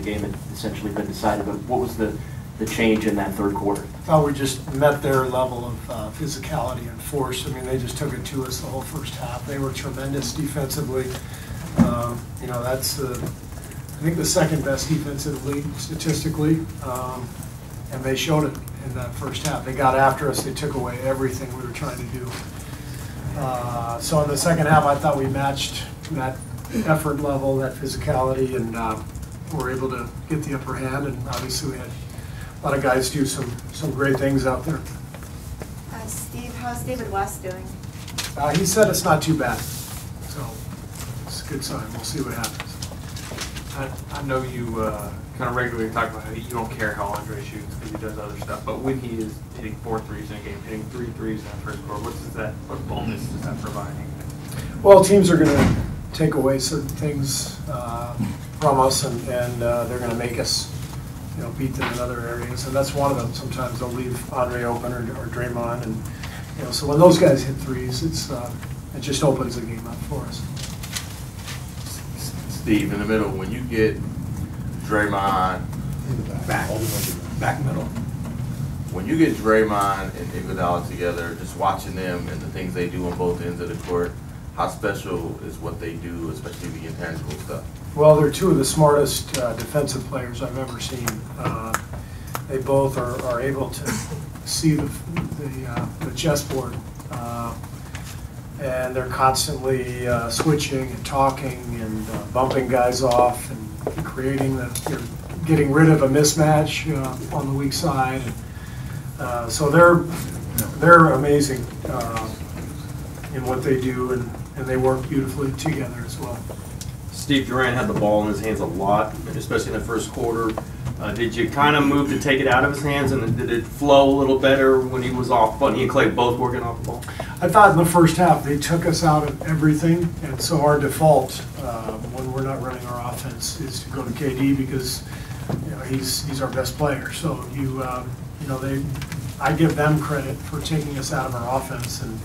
the game had essentially been decided. But what was the change in that third quarter? I thought we just met their level of physicality and force. I mean, they just took it to us the whole first half. They were tremendous defensively. You know, that's I think the second best defense in the league statistically, and they showed it in that first half. They got after us. They took away everything we were trying to do. So in the second half, I thought we matched that effort level, that physicality, and were able to get the upper hand. And obviously, we had a lot of guys do some great things out there. Steve, how's David West doing? He said it's not too bad, so it's a good sign. We'll see what happens. I know you kind of regularly talk about how you don't care how Andre shoots because he does other stuff, but when he is hitting 4 threes in a game, hitting 3 threes in that first quarter, what bonus is that providing? Well, teams are going to take away certain things from us, and they're going to make us, you know, beat them in other areas, and that's one of them. Sometimes they'll leave Andre open or Draymond, and you know, so when those guys hit threes, it just opens the game up for us. Steve, in the middle, when you get Draymond back middle, when you get Draymond and Iguodala together, just watching them and the things they do on both ends of the court, how special is what they do, especially the intangible stuff? Well, they're two of the smartest defensive players I've ever seen. They both are able to see the chessboard, and they're constantly switching and talking and bumping guys off and getting rid of a mismatch on the weak side. And, so they're amazing in what they do, and they work beautifully together as well. Steve Durant had the ball in his hands a lot, especially in the first quarter. Did you kind of move to take it out of his hands, and did it flow a little better when he was off? But he and Klay both working off the ball. I thought in the first half they took us out of everything, and so our default when we're not running our offense is to go to KD because you know, he's our best player. So you know, I give them credit for taking us out of our offense, and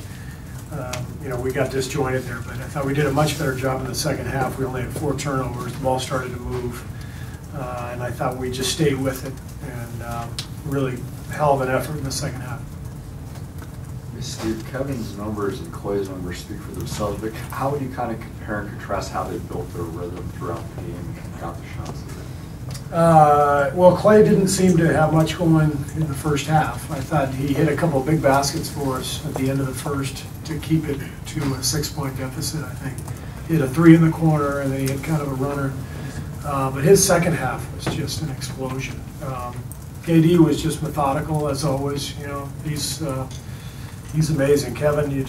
you know, we got disjointed there. But I thought we did a much better job in the second half. We only had 4 turnovers. The ball started to move. And I thought we just stayed with it, and really hell of an effort in the second half. Steve, Kevin's numbers and Klay's numbers speak for themselves, but how would you kind of compare and contrast how they built their rhythm throughout the game and got the shots? Well, Klay didn't seem to have much going in the first half. I thought he hit a couple of big baskets for us at the end of the first to keep it to a 6-point deficit, I think. He hit a 3 in the corner, and then he hit kind of a runner. But his second half was just an explosion. KD was just methodical as always. You know, he's amazing. Kevin, you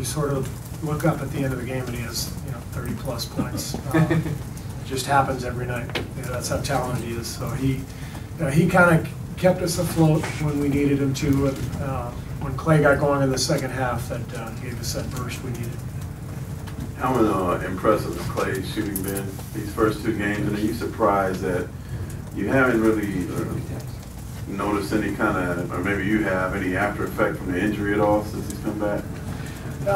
sort of look up at the end of the game and he has 30+ points. It just happens every night. You know, that's how talented he is. So he kind of kept us afloat when we needed him to. When Klay got going in the second half, that gave us that burst we needed. How impressive has Klay's shooting been these first 2 games? And are you surprised that you haven't really noticed any kind of, or maybe you have, any after effect from the injury at all since he's come back?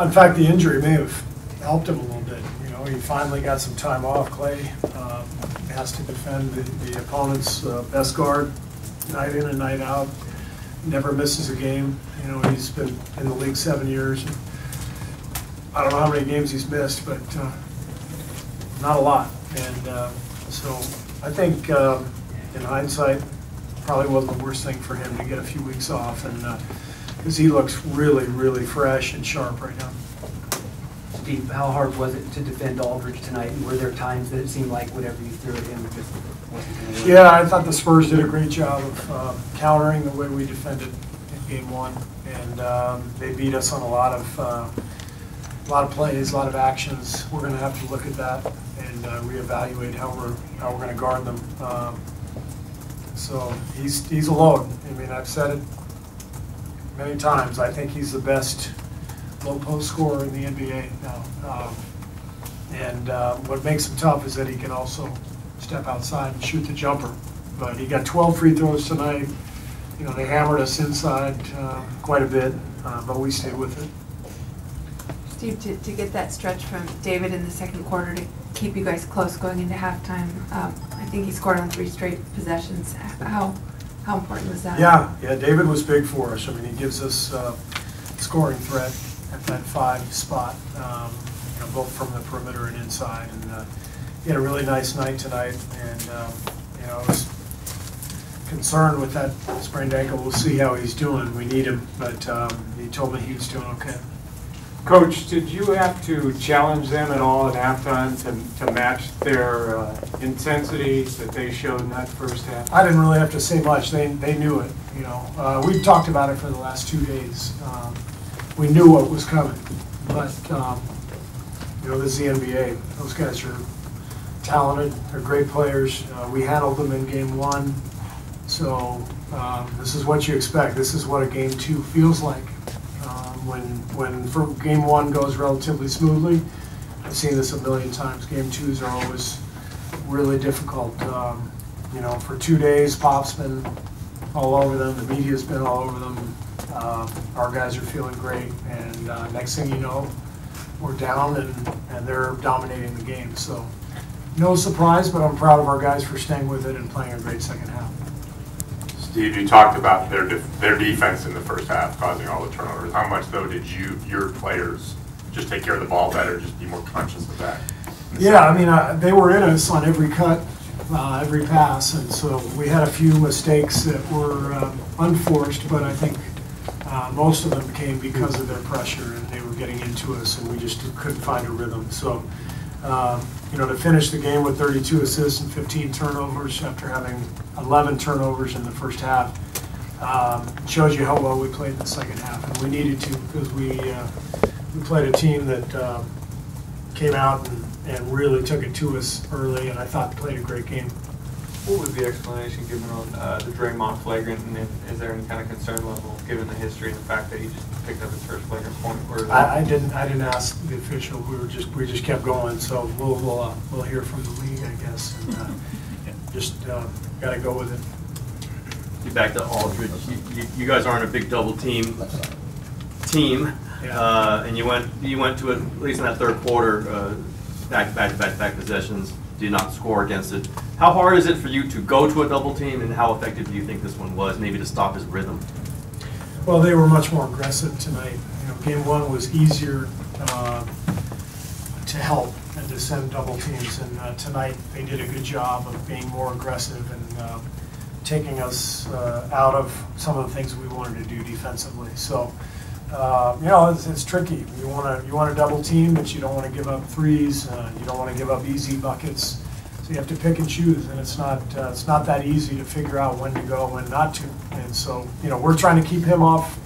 In fact, the injury may have helped him a little bit. You know, he finally got some time off. Klay has to defend the opponent's best guard night in and night out. Never misses a game. You know, he's been in the league 7 years. I don't know how many games he's missed, but not a lot. And so I think in hindsight, probably wasn't the worst thing for him to get a few weeks off, and because he looks really, really fresh and sharp right now. Steve, how hard was it to defend Aldridge tonight? And were there times that it seemed like whatever you threw at him just wasn't going to work? Yeah, I thought the Spurs did a great job of countering the way we defended in Game 1, and they beat us on a lot of plays, a lot of actions. We're going to have to look at that and reevaluate how we're going to guard them. So he's a load. I mean, I've said it many times. I think he's the best low post scorer in the NBA now. And what makes him tough is that he can also step outside and shoot the jumper. But he got 12 free throws tonight. You know, they hammered us inside quite a bit, but we stayed with it. Steve, to get that stretch from David in the second quarter to keep you guys close going into halftime. I think he scored on 3 straight possessions. How important was that? Yeah, David was big for us. I mean, he gives us scoring threat at that 5 spot, both from the perimeter and inside. And he had a really nice night tonight. And I was concerned with that sprained ankle. We'll see how he's doing. We need him, but he told me he was doing okay. Coach, did you have to challenge them at all at halftime to match their intensity that they showed in that first half? I didn't really have to say much. They knew it. We've talked about it for the last 2 days. We knew what was coming, but this is the NBA. Those guys are talented. They're great players. We handled them in game 1, so this is what you expect. This is what a game 2 feels like. When game 1 goes relatively smoothly, I've seen this a million times. Game 2s are always really difficult. For 2 days, Pop's been all over them. The media's been all over them. Our guys are feeling great, and next thing you know, we're down and they're dominating the game. So no surprise, but I'm proud of our guys for staying with it and playing a great second half. Steve, you talked about their defense in the first half causing all the turnovers. How much, though, did your players just take care of the ball better, just be more conscious of that? Yeah, I mean, they were in us on every cut, every pass, and so we had a few mistakes that were unforced, but I think most of them came because of their pressure, and they were getting into us, and we just couldn't find a rhythm. So, to finish the game with 32 assists and 15 turnovers after having 11 turnovers in the first half shows you how well we played in the second half, and we needed to because we played a team that came out and really took it to us early, and I thought played a great game. What was the explanation given on the Draymond flagrant, and is there any kind of concern level given the history and the fact that he just picked up his first flagrant point? I didn't ask the official. We just kept going. So we'll hear from the league, I guess, and just got to go with it. Get back to Aldridge. You guys aren't a big double team, Yeah. and you went to at least in that third quarter back possessions. Did not score against it. How hard is it for you to go to a double team, and how effective do you think this one was, maybe to stop his rhythm? Well, they were much more aggressive tonight. Game 1 was easier to help and to send double teams, and tonight they did a good job of being more aggressive and taking us out of some of the things we wanted to do defensively. So, it's tricky. You want to double team, but you don't want to give up threes. You don't want to give up easy buckets. So you have to pick and choose, and it's not that easy to figure out when to go, when not to. And so, we're trying to keep him off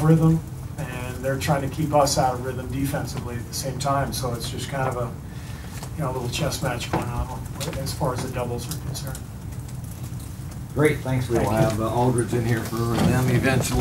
rhythm, and they're trying to keep us out of rhythm defensively at the same time. So it's just kind of a little chess match going on as far as the doubles are concerned. Great, thanks. We'll have Aldridge in here for them eventually.